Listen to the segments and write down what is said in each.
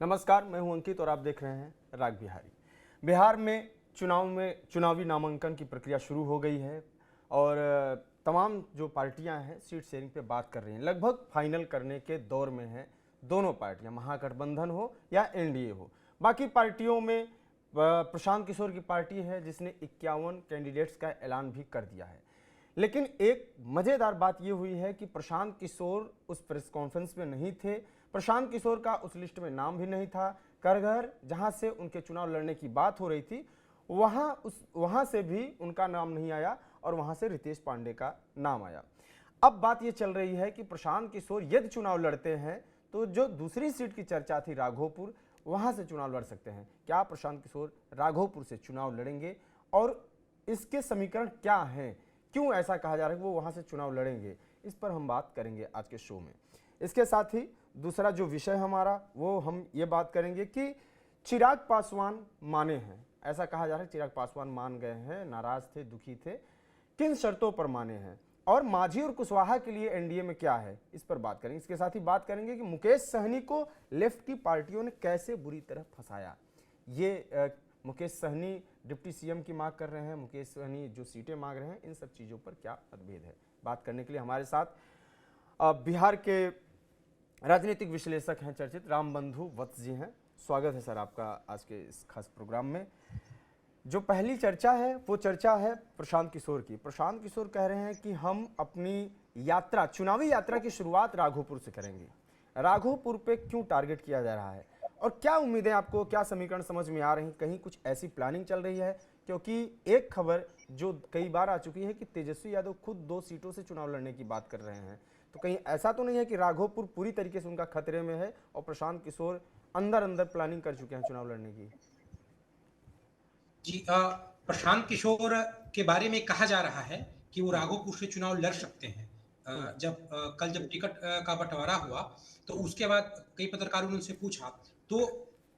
नमस्कार, मैं हूं अंकित और आप देख रहे हैं राग बिहारी। बिहार में चुनावी नामांकन की प्रक्रिया शुरू हो गई है और तमाम जो पार्टियां हैं सीट शेयरिंग पे बात कर रही हैं। लगभग फाइनल करने के दौर में हैं दोनों पार्टियां, महागठबंधन हो या एनडीए हो। बाकी पार्टियों में प्रशांत किशोर की पार्टी है जिसने 51 कैंडिडेट्स का ऐलान भी कर दिया है। लेकिन एक मजेदार बात यह हुई है कि प्रशांत किशोर उस प्रेस कॉन्फ्रेंस में नहीं थे। प्रशांत किशोर का उस लिस्ट में नाम भी नहीं था। करगहर जहां से उनके चुनाव लड़ने की बात हो रही थी वहां से भी उनका नाम नहीं आया और वहां से रितेश पांडे का नाम आया। अब बात यह चल रही है कि प्रशांत किशोर यदि चुनाव लड़ते हैं तो जो दूसरी सीट की चर्चा थी राघोपुर, वहां से चुनाव लड़ सकते हैं। क्या प्रशांत किशोर राघोपुर से चुनाव लड़ेंगे और इसके समीकरण क्या हैं, क्यों ऐसा कहा जा रहा है कि वो वहां से चुनाव लड़ेंगे, इस पर हम बात करेंगे आज के शो में। इसके साथ ही दूसरा जो विषय हमारा वो हम ये बात करेंगे कि चिराग पासवान माने हैं। ऐसा कहा जा रहा है चिराग पासवान मान गए हैं, नाराज थे, दुखी थे, किन शर्तों पर माने हैं और मांझी और कुशवाहा के लिए एनडीए में क्या है, इस पर बात करेंगे। इसके साथ ही बात करेंगे कि मुकेश सहनी को लेफ्ट की पार्टियों ने कैसे बुरी तरह फंसाया। ये मुकेश सहनी डिप्टी सीएम की मांग कर रहे हैं, मुकेश सहनी जो सीटें मांग रहे हैं, इन सब चीज़ों पर क्या मतभेद है, बात करने के लिए हमारे साथ बिहार के राजनीतिक विश्लेषक हैं चर्चित रामबंधु वत्स जी हैं। स्वागत है सर आपका आज के इस खास प्रोग्राम में। जो पहली चर्चा है वो चर्चा है प्रशांत किशोर की। प्रशांत किशोर कह रहे हैं कि हम अपनी यात्रा, चुनावी यात्रा की शुरुआत राघोपुर से करेंगे। राघोपुर पे क्यों टारगेट किया जा रहा है और क्या उम्मीदें आपको, क्या समीकरण समझ में आ रही, कहीं कुछ ऐसी प्लानिंग चल रही है? क्योंकि एक खबर जो कई बार आ चुकी है कि तेजस्वी यादव खुद 2 सीटों से चुनाव लड़ने की बात कर रहे हैं, तो कहीं ऐसा तो नहीं है कि राघोपुर पूरी तरीके से उनका खतरे में है और प्रशांत किशोर अंदर अंदर प्लानिंग कर चुके हैं चुनाव लड़ने की? जी प्रशांत किशोर के बारे में कहा जा रहा है कि वो राघोपुर से चुनाव लड़ सकते हैं। कल जब टिकट का बंटवारा हुआ तो उसके बाद कई पत्रकारों ने उनसे पूछा, तो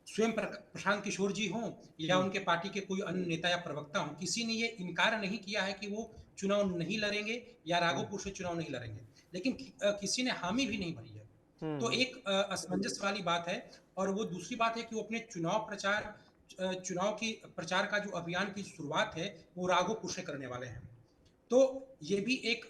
स्वयं प्रशांत किशोर जी हों या उनके पार्टी के कोई अन्य नेता या प्रवक्ता हों, किसी ने ये इनकार नहीं किया है कि वो चुनाव नहीं लड़ेंगे या राघोपुर से चुनाव नहीं लड़ेंगे, लेकिन किसी ने हामी भी नहीं भरी है। तो एक असमंजस वाली बात है। और वो दूसरी बात है कि वो अपने चुनाव की प्रचार का जो अभियान की शुरुआत है वो राघोपुर से करने वाले हैं। तो ये भी एक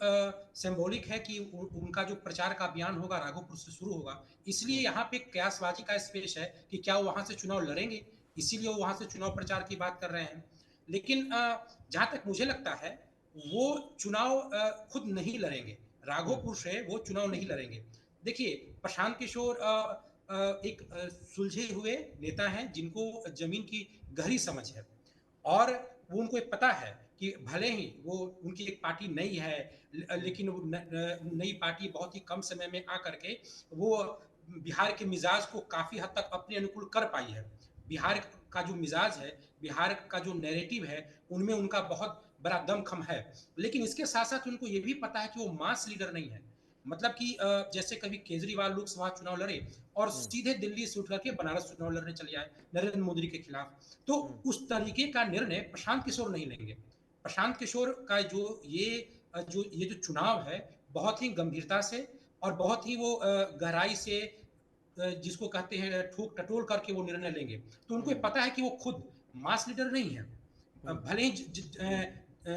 सिंबॉलिक है कि उनका जो प्रचार का अभियान होगा राघोपुर से शुरू होगा। इसलिए यहाँ पे कयासबाजी का स्पेस है कि क्या वो वहां से चुनाव लड़ेंगे, इसीलिए वो वहां से चुनाव प्रचार की बात कर रहे हैं। लेकिन जहां तक मुझे लगता है वो चुनाव खुद नहीं लड़ेंगे, राघोपुर से वो चुनाव नहीं लड़ेंगे। देखिए प्रशांत किशोर एक सुलझे हुए नेता हैं जिनको जमीन की गहरी समझ है और वो उनको एक पता है कि भले ही वो उनकी एक पार्टी नई है, लेकिन वो नई पार्टी बहुत ही कम समय में आकर के वो बिहार के मिजाज को काफी हद तक अपने अनुकूल कर पाई है। बिहार का जो मिजाज है, बिहार का जो नैरेटिव है, उनमें उनका बहुत बड़ा दमखम है। लेकिन इसके साथ साथ उनको ये भी पता है कि वो मास लीडर नहीं है। मतलब कि जैसे कभी केजरीवाल लोकसभा चुनाव लड़े और सीधे दिल्ली से उठ करके बनारस चुनाव लड़ने चले आए नरेंद्र मोदी के खिलाफ, तो उस तरीके का निर्णय प्रशांत किशोर नहीं लेंगे। प्रशांत किशोर का जो चुनाव है बहुत ही गंभीरता से और बहुत ही वो गहराई से जिसको कहते हैं ठोक टटोल करके वो निर्णय लेंगे। तो उनको पता है कि वो खुद मास लीडर नहीं है। भले ही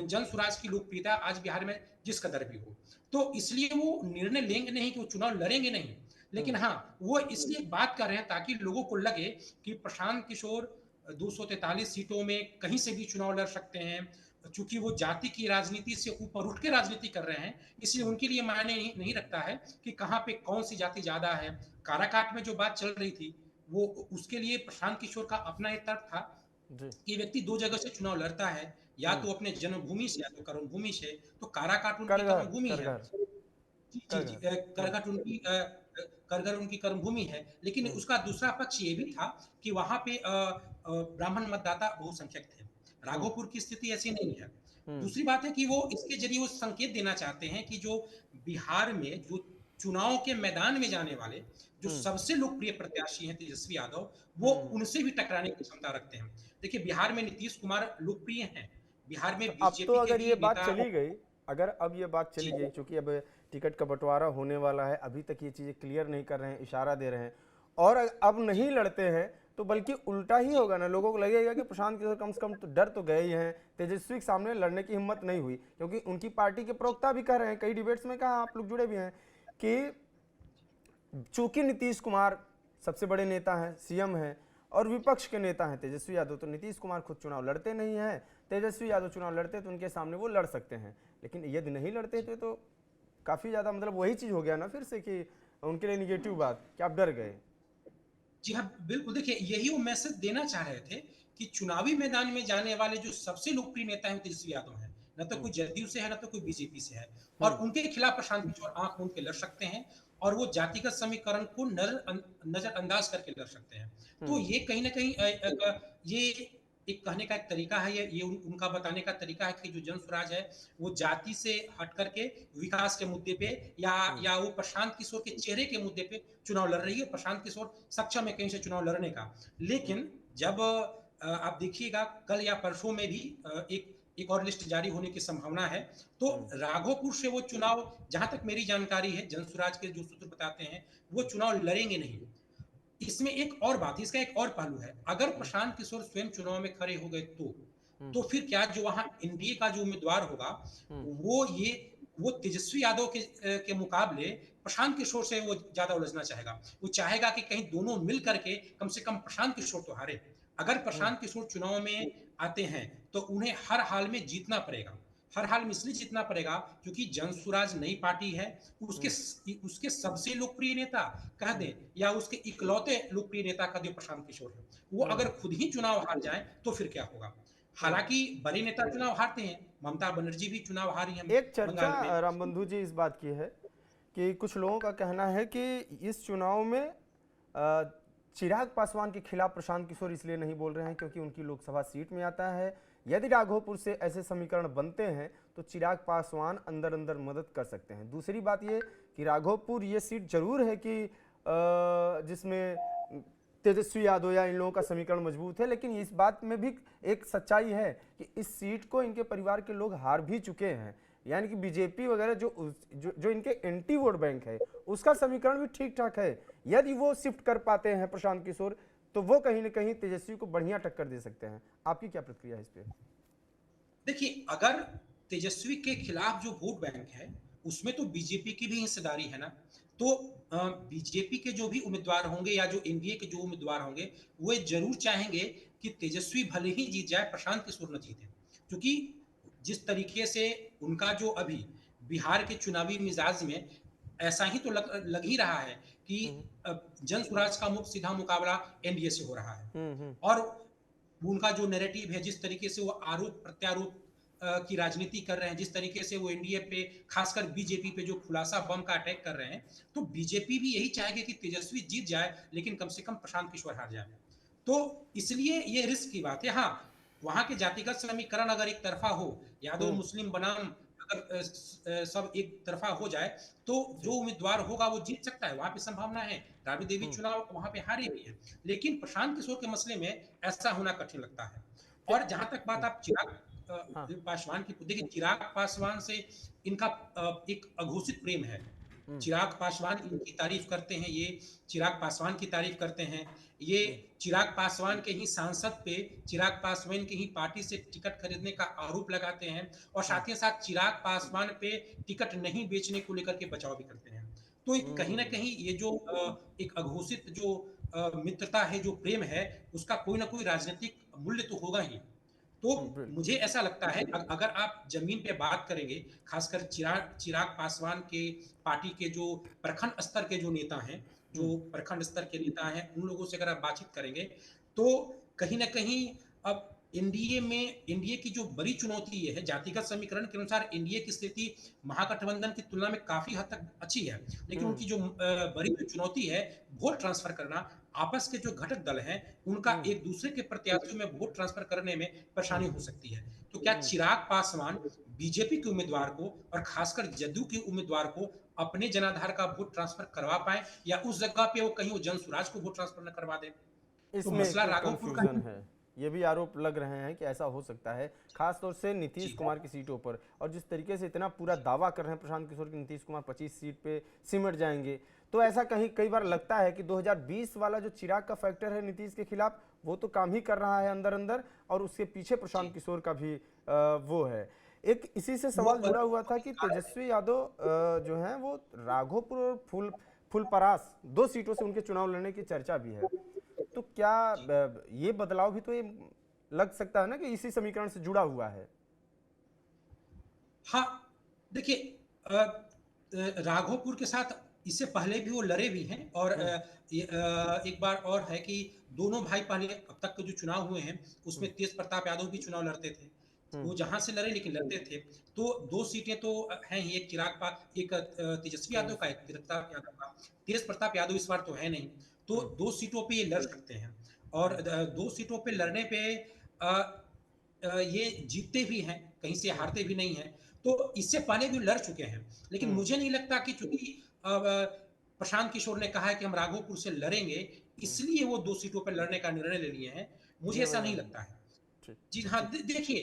जन स्वराज की लोकप्रियता आज बिहार में जिस कदर भी हो, तो इसलिए वो निर्णय लेंगे नहीं कि वो चुनाव लड़ेंगे नहीं। लेकिन हाँ, वो इसलिए बात कर रहे हैं ताकि लोगों को लगे कि प्रशांत किशोर 243 सीटों में कहीं से भी चुनाव लड़ सकते हैं। चूंकि वो जाति की राजनीति से ऊपर उठ के राजनीति कर रहे हैं, इसलिए उनके लिए मायने नहीं रखता है कि कहाँ पे कौन सी जाति ज्यादा है। काराकाट में जो बात चल रही थी वो उसके लिए प्रशांत किशोर का अपना एक तर्क था कि व्यक्ति 2 जगह से चुनाव लड़ता है, या तो अपने जन्मभूमि से या तो कर्मभूमि से। तो काराकाट उनकी करगहर कर्मभूमि है। करगहर जी, करगहर उनकी कर्मभूमि है। लेकिन उसका दूसरा पक्ष ये भी था कि वहां पे ब्राह्मण मतदाता बहुसंख्यक थे। राघोपुर की स्थिति ऐसी नहीं है। दूसरी बात है कि वो इसके जरिए वो संकेत देना चाहते हैं कि जो बिहार में जो चुनाव के मैदान में जाने वाले जो सबसे लोकप्रिय प्रत्याशी हैं तेजस्वी यादव, वो उनसे भी टकराने की क्षमता रखते हैं। देखिए बिहार में नीतीश कुमार लोकप्रिय हैं, बिहार में तो अब तो बीजेपी के अगर भी ये बात नेता। चली गई, अगर अब ये बात चली जी गई, क्योंकि अब टिकट का बंटवारा होने वाला है, अभी तक ये चीज़ें क्लियर नहीं कर रहे हैं, इशारा दे रहे हैं, और अब नहीं लड़ते हैं तो बल्कि उल्टा ही होगा ना, लोगों को लगेगा कि प्रशांत किशोर कम से कम तो डर तो गए ही हैं, तेजस्वी के सामने लड़ने की हिम्मत नहीं हुई, क्योंकि उनकी पार्टी के प्रवक्ता भी कह रहे हैं, कई डिबेट्स में कहा, आप लोग जुड़े भी हैं कि चूंकि नीतीश कुमार सबसे बड़े नेता हैं, सीएम हैं, और विपक्ष के नेता हैं तेजस्वी यादव, तो नीतीश कुमार खुद चुनाव लड़ते नहीं हैं, तेजस्वी यादव चुनाव लड़ते तो उनके सामने वो लड़ सकते हैं, लेकिन यदि नहीं लड़ते थे तो काफ़ी ज़्यादा मतलब वही चीज़ हो गया ना फिर से कि उनके लिए निगेटिव बात कि आप डर गए। जी हाँ, बिल्कुल। देखिए, यही वो मैसेज देना चाह रहे थे कि चुनावी मैदान में जाने वाले जो सबसे लोकप्रिय नेता हैं, वो तेजस्वी यादव हैं। ना तो कोई जदयू से है, ना तो कोई बीजेपी से है। और उनके खिलाफ प्रशांत किशोर आँख मूंद के लड़ सकते हैं और वो जातिगत समीकरण को नज़रअंदाज करके लड़ सकते हैं। तो ये कहीं न कहीं ये एक कहने का एक तरीका है, ये उनका बताने का तरीका है कि जो जनसुराज है, वो जाति से हट करके विकास के मुद्दे पे या वो प्रशांत किशोर के चेहरे के मुद्दे पे चुनाव लड़ रही है। प्रशांत किशोर सक्षम है कहीं से चुनाव लड़ने का। लेकिन जब आप देखिएगा कल या परसों में भी एक और लिस्ट जारी होने की संभावना है। तो राघोपुर से वो चुनाव, जहां तक मेरी जानकारी है, जनसुराज के जो सूत्र बताते हैं, वो चुनाव लड़ेंगे नहीं। इसमें एक और बात, इसका एक और पहलू है। अगर प्रशांत किशोर स्वयं चुनाव में खड़े हो गए तो फिर क्या जो वहां एनडीए का जो उम्मीदवार होगा, वो तेजस्वी यादव के मुकाबले प्रशांत किशोर से वो ज्यादा उलझना चाहेगा। वो चाहेगा कि कहीं दोनों मिल करके कम से कम प्रशांत किशोर तो हारे। अगर प्रशांत किशोर चुनाव में आते हैं तो उन्हें हर हाल में जीतना पड़ेगा। हर हाल में इसलिए जीतना पड़ेगा क्योंकि जनसुराज नई पार्टी है। उसके उसके सबसे लोकप्रिय नेता कह दें या उसके इकलौते लोकप्रिय नेता कह दें प्रशांत किशोर है। वो अगर खुद ही चुनाव हार जाए तो फिर क्या होगा। हालांकि बड़े नेता चुनाव हारते हैं, ममता बनर्जी भी चुनाव हारी है एक चर्चा बंगाल में। रामबंधु जी इस बात की है कि कुछ लोगों का कहना है कि इस चुनाव में अ, चिराग पासवान के खिलाफ प्रशांत किशोर इसलिए नहीं बोल रहे हैं क्योंकि उनकी लोकसभा सीट में आता है। यदि राघोपुर से ऐसे समीकरण बनते हैं तो चिराग पासवान अंदर अंदर मदद कर सकते हैं। दूसरी बात ये कि राघोपुर ये सीट जरूर है कि जिसमें तेजस्वी यादव या इन लोगों का समीकरण मजबूत है, लेकिन इस बात में भी एक सच्चाई है कि इस सीट को इनके परिवार के लोग हार भी चुके हैं, यानी कि बीजेपी वगैरह जो इनके एंटी वोट बैंक है उसका समीकरण भी ठीक ठाक है। यदि वो शिफ्ट कर पाते हैं प्रशांत किशोर तो वो कहीं ना कहीं तेजस्वी को बढ़िया टक्कर दे सकते हैं। आपकी क्या प्रतिक्रिया है इस पे? देखिए, अगर तेजस्वी के खिलाफ जो वोट बैंक है उसमें तो बीजेपी की भी हिस्सेदारी है ना। तो बीजेपी के जो भी उम्मीदवार होंगे या जो एनडीए के जो उम्मीदवार होंगे, वो जरूर चाहेंगे कि तेजस्वी भले ही जीत जाए, प्रशांत किशोर न जीते। क्योंकि जिस तरीके से उनका जो अभी बिहार के चुनावी मिजाज में ऐसा ही तो लग ही रहा है कि जन स्वराज का सीधा मुकाबला एनडीए से हो रहा है। और उनका जो नैरेटिव है, जिस तरीके से वो आरोप प्रत्यारोप की राजनीति कर रहे हैं, जिस तरीके से वो एनडीए पे, खासकर बीजेपी पे जो खुलासा बम का अटैक कर रहे हैं, तो बीजेपी भी यही चाहेगी कि तेजस्वी जीत जाए लेकिन कम से कम प्रशांत किशोर हार जाए। तो इसलिए ये रिस्क की बात है। हाँ, वहां के जातिगत समीकरण अगर एक तरफा हो, यादव मुस्लिम बनाम अगर सब एक तरफा हो जाए तो जो उम्मीदवार होगा वो जीत सकता है, वहां पे संभावना है। राबड़ी देवी चुनाव वहां पे हारी हुई है, लेकिन प्रशांत किशोर के मसले में ऐसा होना कठिन लगता है। और जहां तक बात आप चिराग पासवान की, देखिए चिराग पासवान से इनका एक अघोषित प्रेम है। चिराग पासवान इनकी तारीफ करते हैं, ये चिराग पासवान की तारीफ करते हैं। ये चिराग पासवान के ही सांसद पे, चिराग पासवान की ही पार्टी से टिकट खरीदने का आरोप लगाते हैं और साथ ही साथ चिराग पासवान पे टिकट नहीं बेचने को लेकर के बचाव भी करते हैं। तो कहीं ना कहीं ये जो एक अघोषित जो मित्रता है, जो प्रेम है, उसका कोई ना कोई राजनीतिक मूल्य तो होगा ही। तो मुझे ऐसा लगता है अगर आप जमीन पे बात करेंगे, खासकर चिराग चिराग पासवान के पार्टी के जो प्रखंड स्तर के जो नेता हैं, जो प्रखंड स्तर के नेता हैं, उन लोगों से अगर आप बातचीत करेंगे तो कहीं ना कहीं अब एनडीए की जो बड़ी चुनौती ये है, जातिगत समीकरण के अनुसार एनडीए की स्थिति महागठबंधन की तुलना में काफी हद तक अच्छी है, लेकिन उनकी जो बड़ी चुनौती है वोट ट्रांसफर करना। आपस के जो घटक दल हैं उनका एक दूसरे के प्रत्याशियों में वोट ट्रांसफर करने में परेशानी हो सकती है। तो क्या चिराग पासवान बीजेपी के उम्मीदवार को और खासकर जदयू के उम्मीदवार को अपने जनाधार का वोट ट्रांसफर करवा पाए, या उस जगह पे वो कहीं वो जनसुराज को वोट ट्रांसफर न करवा दे। तो इसमें मसला एक राघोपुर का कंफ्यूजन है, ये भी आरोप लग रहे हैं कि ऐसा हो सकता है, खास तौर से नीतीश कुमार की सीटों पर। और जिस तरीके से इतना पूरा दावा कर रहे हैं प्रशांत किशोर की नीतीश कुमार 25 सीट पे सिमट जाएंगे, तो ऐसा कहीं कई बार लगता है कि 2020 वाला जो चिराग का फैक्टर है नीतीश के खिलाफ, वो तो काम ही कर रहा है अंदर अंदर, और उसके पीछे प्रशांत किशोर का भी वो है। एक इसी से सवाल जुड़ा हुआ था कि तेजस्वी यादव जो हैं वो राघोपुर और फुलपरास 2 सीटों से उनके चुनाव लड़ने की चर्चा भी है। तो क्या ये बदलाव भी तो ये लग सकता है ना कि इसी समीकरण से जुड़ा हुआ है? हाँ, देखिए राघोपुर के साथ इससे पहले भी वो लड़े भी हैं और एक बार और है कि दोनों भाई पहले अब तक के जो चुनाव हुए हैं उसमें तेज प्रताप यादव भी चुनाव लड़ते थे। वो जहां से लड़े लेकिन लड़ते थे। तो 2 सीटें तो हैं ही, एक एक तेजस्वी यादव का, एक प्रताप यादव का। तेज प्रताप यादव इस बार तो है नहीं, तो 2 सीटों पे ये लड़ सकते हैं। और 2 सीटों पे लड़ने पे ये जीतते भी हैं, कहीं से हारते भी नहीं हैं। तो इससे पहले भी लड़ चुके हैं। लेकिन मुझे नहीं लगता कि चूंकि प्रशांत किशोर ने कहा है कि हम राघोपुर से लड़ेंगे, इसलिए वो 2 सीटों पर लड़ने का निर्णय ले लिए हैं। मुझे ऐसा नहीं लगता है। जी हाँ, देखिए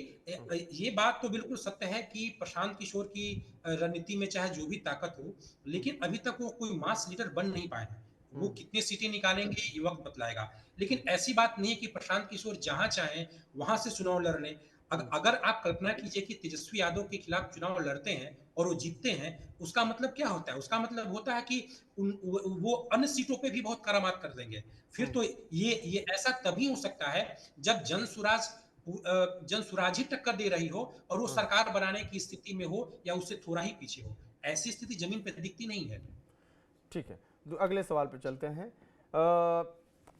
ये बात तो बिल्कुल सत्य है कि प्रशांत किशोर की रणनीति में चाहे जो भी ताकत हो, लेकिन अभी तक वो कोई मास लीडर बन नहीं पाए हैं। वो कितने सीटें निकालेंगे ये वक्त बतलाएगा। लेकिन ऐसी बात नहीं है कि प्रशांत किशोर जहां चाहें वहां से चुनाव लड़ लें। अगर आप कल्पना कीजिए कि तेजस्वी यादव के खिलाफ चुनाव लड़ते हैं और वो जीतते हैं, उसका मतलब क्या होता है? उसका मतलब होता है कि वो अन्य सीटों पे भी बहुत करामात कर देंगे। फिर तो ये ऐसा तभी हो सकता है जब जन सुराज ही टक्कर दे रही हो और वो सरकार बनाने की स्थिति में हो या उससे थोड़ा ही पीछे हो। ऐसी स्थिति जमीन पर दिखती नहीं है। ठीक है, अगले सवाल पर चलते हैं।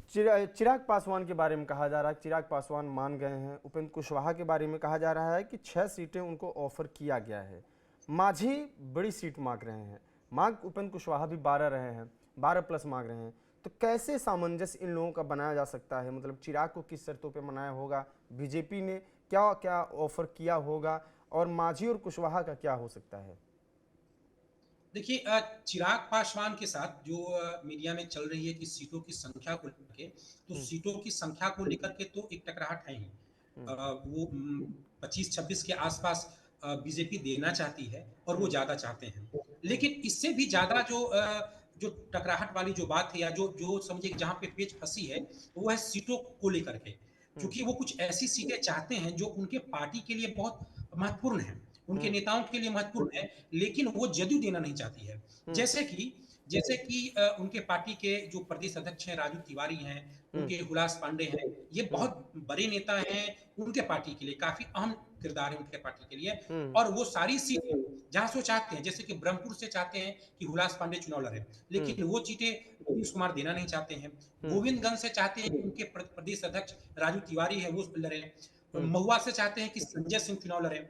चिराग पासवान के बारे में कहा जा रहा है, चिराग पासवान मान गए हैं। उपेंद्र कुशवाहा के बारे में कहा जा रहा है कि 6 सीटें उनको ऑफर किया गया है। माझी बड़ी सीट मांग रहे हैं, मांग उपेंद्र कुशवाहा भी 12 रहे हैं, 12 प्लस मांग रहे हैं। तो कैसे सामंजस्य इन लोगों का बनाया जा सकता है? मतलब चिराग को किस शर्तों पे मनाया होगा, बीजेपी ने क्या क्या ऑफर किया होगा, और माझी और कुशवाहा का क्या हो सकता है? देखिए चिराग पासवान के साथ जो मीडिया में चल रही है कि सीटों की संख्या को लेकर, तो सीटों की संख्या को लेकर के तो एक टकराहट है ही। वो 25-26 के आसपास बीजेपी देना चाहती है और वो ज्यादा चाहते हैं। लेकिन इससे भी ज्यादा जो टकराहट वाली जो बात है या जो जो समझिए जहां पे पेच फंसी है, वो है सीटों को लेकर के। क्योंकि वो कुछ ऐसी सीटें चाहते हैं जो उनके पार्टी के लिए बहुत महत्वपूर्ण है, उनके नेताओं के लिए महत्वपूर्ण है, लेकिन वो जदयू देना नहीं चाहती है। जैसे कि उनके पार्टी के जो प्रदेश अध्यक्ष हैं राजू तिवारी हैं, उनके हुलास पांडे हैं, ये बहुत बड़े नेता हैं उनके पार्टी के लिए, काफी अहम किरदार है उनके पार्टी के लिए। और वो सारी सीटें जहां से वो चाहते हैं, जैसे कि ब्रह्मपुर से चाहते हैं कि हुलास पांडे चुनाव लड़े, लेकिन वो सीटें नीतीश कुमार देना नहीं चाहते हैं। गोविंदगंज से चाहते हैं कि उनके प्रदेश अध्यक्ष राजू तिवारी है वो लड़े। महुआ से चाहते हैं कि संजय सिंह चुनाव लड़े।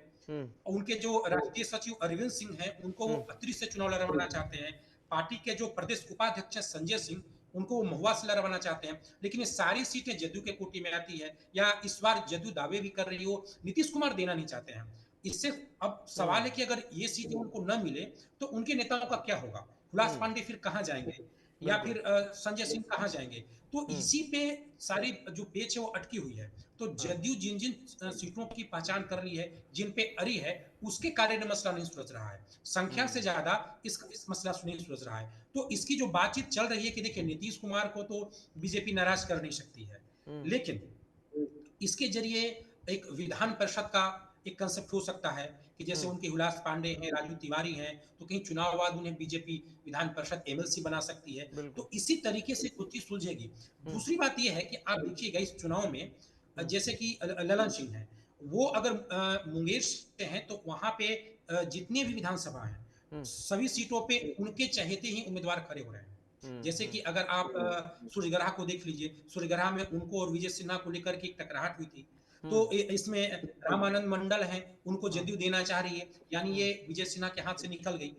उनके जो राष्ट्रीय सचिव अरविंद सिंह हैं, उनको वो अतरी से चुनाव लड़वाना चाहते हैं। पार्टी के जो प्रदेश उपाध्यक्ष संजय सिंह, उनको वो महुआ से लड़वाना चाहते हैं। लेकिन ये सारी सीटें जदयू के कोटे में आती है, या इस बार जदयू दावे भी कर रही हो, नीतीश कुमार देना नहीं चाहते हैं। इससे अब सवाल है कि अगर ये सीटें उनको न मिले तो उनके नेताओं का क्या होगा? हुलास पांडे फिर कहां जाएंगे, या फिर संजय सिंह कहां जाएंगे? तो इसी पे सारी जो पेच है वो अटकी हुई है। तो जदयू जिन जिन सीटों की पहचान कर ली है, जिन पे अड़ी है, उसके कारण मसला नहीं सुलझ रहा है। संख्या से ज्यादा इस मसला नहीं सुलझ रहा है। तो इसकी जो बातचीत चल रही है कि देखिए नीतीश कुमार को तो बीजेपी नाराज कर नहीं सकती है, लेकिन इसके जरिए एक विधान परिषद का एक कंसेप्ट हो सकता है कि जैसे उनके हुलास पांडे हैं, राजू तिवारी हैं, तो कहीं चुनाव बाद उन्हें बीजेपी विधान परिषद एमएलसी बना सकती है। तो इसी तरीके से कुछ चीज सुलझेगी। दूसरी बात यह है कि आप देखिएगा इस चुनाव में जैसे कि ललन सिंह है, वो अगर मुंगेर से हैं तो वहां पे जितने भी विधानसभा हैं सभी सीटों पे उनके चहेते ही उम्मीदवार खड़े हो रहे हैं। जैसे कि अगर आप सूर्यग्रहा को देख लीजिए, सूर्यग्रहा में उनको और विजय सिन्हा को लेकर के एक टकराहट हुई थी। तो इसमें रामानंद मंडल हैं, उनको जदयू देना चाह रही है, यानी ये विजय सिन्हा के हाथ से निकल गई।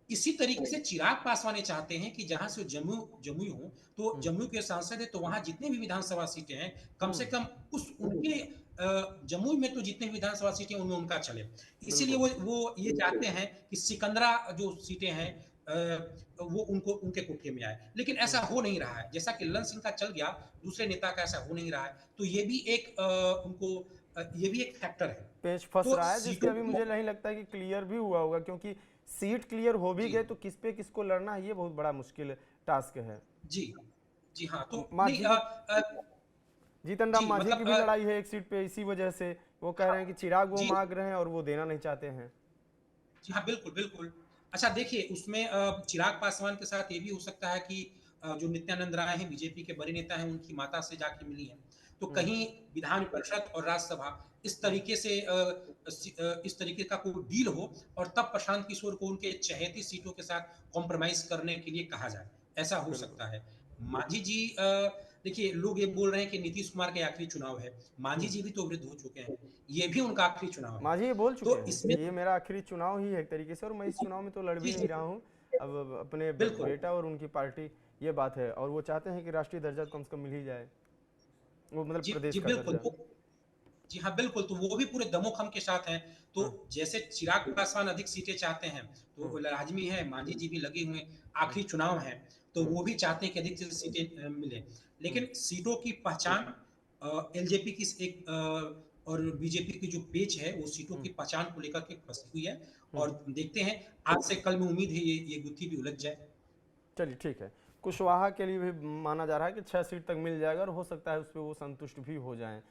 इसी तरीके से चिराग पासवान चाहते हैं कि जहां से जमुई हो, तो जमुई के सांसद है, तो वहां जितने भी विधानसभा सीटें हैं कम से कम उस उनके जमुई में तो जितने भी विधानसभा सीटें उनमें उनका चले। इसीलिए वो ये चाहते हैं कि सिकंदरा जो सीटें हैं वो उनको उनके कोठे में आए, लेकिन ऐसा हो नहीं रहा है। जैसा कि ललन सिंह का चल गया, दूसरे नेता का ऐसा हो नहीं रहा है, तो ये भी एक ये भी एक फैक्टर है। पेच फंस तो रहा है, जिसके सीटों अभी को मुझे नहीं लगता कि क्लियर भी हुआ होगा, क्योंकि सीट क्लियर हो भी जी, गए तो किस पे किसको लड़ना है, ये बहुत बड़ा मुश्किल टास्क है। जी, जी हाँ, तो नहीं मांझी जीतन राम जी मांझी की मतलब भी लड़ाई है एक सीट पे, इसी वजह से वो कह रहे हैं कि चिराग वो जी, मांग रहे हैं और वो देना नहीं चाहते हैं। जी हाँ, बिल्कुल, बिल्कुल। अच्छा देखिए उसमें चिराग पासवान के साथ ये भी हो सकता है कि जो नित्यानंद राय हैं बीजेपी के बड़े नेता हैं, उनकी माता से जाके मिली हैं। तो कहीं विधान परिषद और राज्यसभा इस तरीके से इस तरीके का कोई डील हो और तब प्रशांत किशोर को उनके चहेती सीटों के साथ कॉम्प्रोमाइज़ करने के लिए कहा जाए, ऐसा हो बिल्कुल। सकता है। मांझी जी देखिए लोग ये बोल रहे हैं कि नीतीश कुमार के आखिरी चुनाव है। मांझी जी भी तो वृद्ध हो चुके हैं, ये भी उनका आखिरी चुनाव है। मांझी ये बोल चुके तो हैं इसमें कि ये मेरा आखिरी चुनाव ही है एक तरीके से, और मैं इस चुनाव में तो लड़ भी जी, नहीं जी, रहा हूँ। अब अपने बिल्कुल। बेटा और उनकी पार्टी, ये बात है, और वो चाहते हैं कि राष्ट्रीय दर्जा कम से कम मिल ही जाए, वो मतलब जी, प्रदेश जी, का बिल्कुल, दर्जा। वो जी हाँ, बिल्कुल, तो वो भी पूरे दमोखम के साथ हैं। हाँ। तो जैसे चिराग पासवान अधिक सीटें चाहते हैं, हम्म, तो लाज़मी है, मांझी जी भी लगे हुए हैं, हम्म, आखिरी चुनाव है, तो हम्म, वो भी चाहते हैं कि अधिक से अधिक सीटें मिलें। हम्म, लेकिन सीटों की पहचान एलजेपी की और बीजेपी की जो पेच है, वो सीटों हम्म, की पहचान को लेकर के फँसी हुई है हम्म। और देखते हैं, आज से कल में उम्मीद है ये गुत्थी भी उलझ जाए। चलिए ठीक है। कुशवाहा के लिए भी माना जा रहा है कि 6 सीट तक मिल जाएगा और हो सकता है उस पर वो संतुष्ट भी हो जाएं।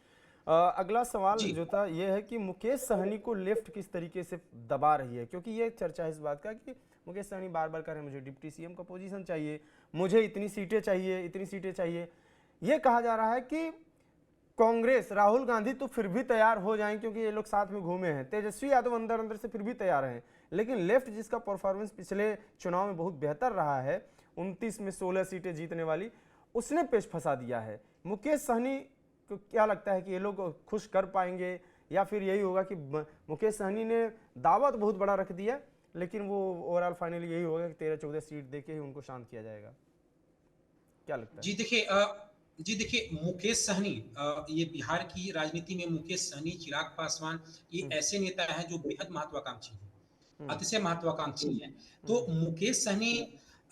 अगला सवाल जी, जो था ये है कि मुकेश सहनी को लेफ्ट किस तरीके से दबा रही है, क्योंकि ये चर्चा है इस बात का कि मुकेश सहनी बार बार कह रहे हैं मुझे डिप्टी सीएम का पोजीशन चाहिए, मुझे इतनी सीटें चाहिए, इतनी सीटें चाहिए। ये कहा जा रहा है कि कांग्रेस, राहुल गांधी तो फिर भी तैयार हो जाएं क्योंकि ये लोग साथ में घूमे हैं, तेजस्वी यादव अंदर अंदर से फिर भी तैयार हैं, लेकिन लेफ्ट जिसका परफॉर्मेंस पिछले चुनाव में बहुत बेहतर रहा है, 29 में 16 सीटें जीतने वाली, उसने पेच फंसा दिया है। मुकेश सहनी को क्या लगता है कि ये लोग खुश कर पाएंगे, या फिर यही होगा कि मुकेश सहनी ने दावा तो बहुत बड़ा रख दिया, लेकिन वो ओवरऑल फाइनली यही होगा कि 13-14 सीट देके ही उनको शांत किया जाएगा? क्या लगता है? जी देखिए मुकेश सहनी ये बिहार की राजनीति में मुकेश सहनी, चिराग पासवान ये हम्म, ऐसे नेता हैं जो बेहद महत्वाकांक्षी हैं, हम्म, अतिशय महत्वाकांक्षी हैं। हम्म, तो मुकेश सहनी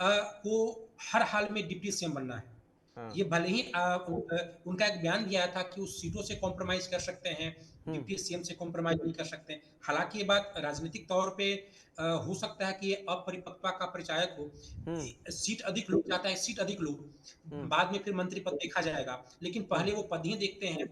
को हर हाल में डिप्टी सीएम बनना है। हाँ, ये भले ही उनका एक बयान दिया था कि वो सीटों से कॉम्प्रोमाइज़ कर सकते हैं, हम्म, डिप्टी सीएम से कॉम्प्रोमाइज़ नहीं कर सकते। हालाँकि ये बात राजनीतिक तौर पे हो सकता है कि ये अपरिपक्वता का परिचायक हो। हम्म, सीट अधिक लोग चाहता है, सीट अधिक लो, हम्म, बाद में फिर मंत्री पद देखा जाएगा। लेकिन हम्म, पहले वो पद ही देखते हैं,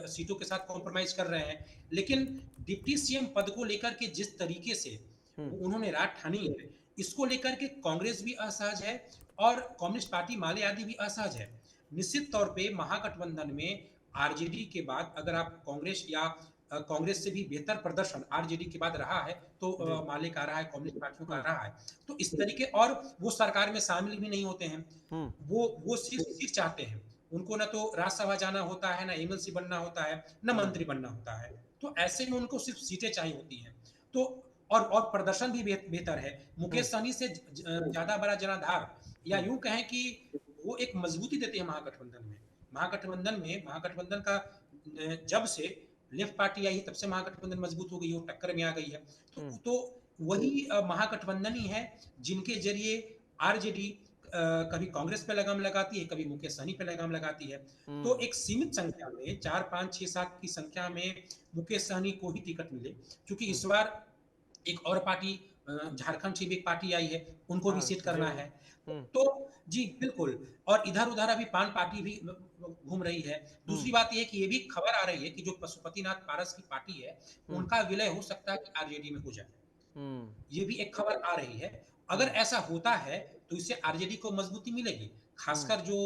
सीटों के साथ कॉम्प्रोमाइज़ कर रहे हैं। लेकिन डिप्टी सीएम पद को लेकर के जिस तरीके से हम्म, वो उन्होंने रात ठानी है, इसको लेकर के कांग्रेस भी असहज है और कम्युनिस्ट पार्टी मालेगार्दी भी असहज है। निश्चित तौर पे महागठबंधन में आरजेडी के बाद अगर आप कांग्रेस या कांग्रेस से भी बेहतर प्रदर्शन आरजेडी के बाद रहा है, तो जी, माले का रहा है, कम्युनिस्ट पार्टियों का हम्म, रहा है। तो इस तरीके और वो सरकार में शामिल भी नहीं होते हैं। हम्म, वो सिर्फ सीट चाहते हैं। उनको ना तो राज्यसभा जाना होता है, ना एमएलसी बनना होता है, ना हम्म, मंत्री बनना होता है। तो ऐसे में उनको सिर्फ सीटें चाहिए होती हैं। तो और प्रदर्शन भी बेहतर है। हम्म, मुकेश सहनी से ज़्यादा बड़ा जनाधार या हम्म, यूँ कहें कि वो एक मजबूती देते हैं महागठबंधन में। महागठबंधन का जब से लेफ्ट पार्टी आई है तब से महागठबंधन मजबूत हो गई है और टक्कर में आ गई है। हम्म, तो वही महागठबंधन ही है जिनके ज़रिए आरजेडी कभी कांग्रेस पे लगाम लगाती है, कभी मुकेश सहनी पे लगाम लगाती है। तो हम्म, एक सीमित संख्या में 4, 5, 6, 7 की संख्या में मुकेश सहनी को ही टिकट मिले, क्योंकि हम्म, इस बार एक और पार्टी झारखंड से भी एक पार्टी आई है, उनको भी हाँ, सेट करना जेडीयू, है। हम्म, तो जी, बिल्कुल और इधर-उधर अभी पान पार्टी भी घूम रही है। हम्म, दूसरी बात ये है कि ये भी खबर आ रही है कि जो पशुपतिनाथ पारस की पार्टी है, हम्म, उनका विलय हो सकता है कि आरजेडी में हो जाए। हम्म, ये भी एक खबर आ रही है। अगर हम्म, ऐसा होता है, तो इससे आरजेडी को मजबूती मिलेगी। हम्म, खासकर जो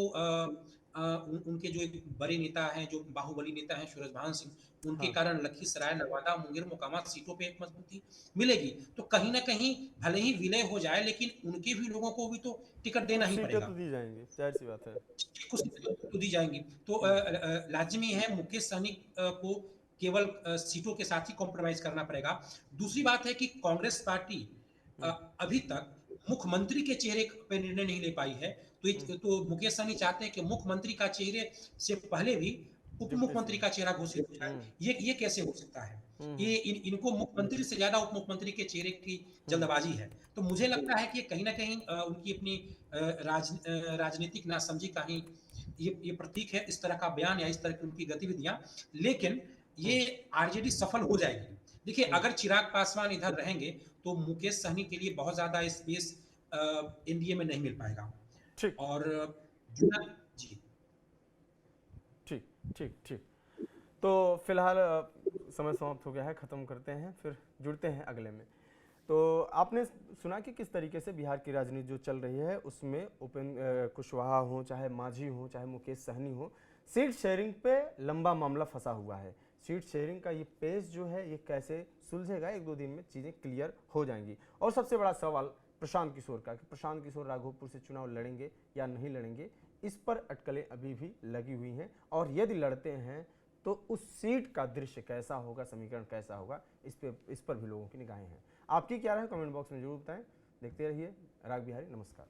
उनके जो एक बड़े नेता हैं, जो बाहुबली नेता हैं सूरजभान सिंह, उनके हाँ, कारण लखीसराय, नवादा, मुंगेर, मोकामा सीटों पे एक मजबूती मिलेगी। तो कहीं न कहीं भले ही विलय हो जाए, लेकिन उनके भी लोगों को भी तो टिकट देना कुछ ही सीटें तो पड़ेगा। दी जाएंगी, जाहिर सी बात है। कुछ तो दी जाएँगी। तो हम्म, लाज़मी है मुकेश सहनी को केवल सीटों के साथ ही कॉम्प्रोमाइज़ करना पड़ेगा। दूसरी बात है कि कांग्रेस पार्टी अ, हम्म, अभी तक मुख्यमंत्री के चेहरे पे निर्णय नहीं ले पाई है। हम्म, तो मुकेश सहनी चाहते हैं कि मुख्यमंत्री का चेहरे से पहले भी उप मुख्यमंत्री का चेहरा घोषित हो जाए, ये कैसे हो सकता है? ये इनको मुख्यमंत्री से ज्यादा उप मुख्यमंत्री के चेहरे की जल्दबाजी है। तो मुझे लगता है कि ये कहीं ना कहीं उनकी अपनी राजनीतिक नासमझी का ही ये प्रतीक है, इस तरह का बयान या इस तरह की उनकी गतिविधियां। लेकिन ये आरजेडी सफल हो जाएगी। देखिए, अगर चिराग पासवान इधर रहेंगे तो मुकेश सहनी के लिए बहुत ज्यादा स्पेस एनडीए में नहीं मिल पाएगा। ठीक और जी ठीक ठीक ठीक। तो फिलहाल समय समाप्त हो गया है, ख़त्म करते हैं, फिर जुड़ते हैं अगले में। तो आपने सुना कि किस तरीके से बिहार की राजनीति जो चल रही है उसमें उपेंद्र कुशवाहा हो, चाहे मांझी हो, चाहे मुकेश सहनी हो, सीट शेयरिंग पे लंबा मामला फंसा हुआ है। सीट शेयरिंग का ये पेज जो है ये कैसे सुलझेगा, 1-2 दिन में चीज़ें क्लियर हो जाएंगी। और सबसे बड़ा सवाल प्रशांत किशोर का कि प्रशांत किशोर राघोपुर से चुनाव लड़ेंगे या नहीं लड़ेंगे, इस पर अटकलें अभी भी लगी हुई हैं। और यदि लड़ते हैं तो उस सीट का दृश्य कैसा होगा, समीकरण कैसा होगा, इस पर भी लोगों की निगाहें हैं। आपकी क्या राय है कमेंट बॉक्स में जरूर बताएं। देखते रहिए राग बिहारी। नमस्कार।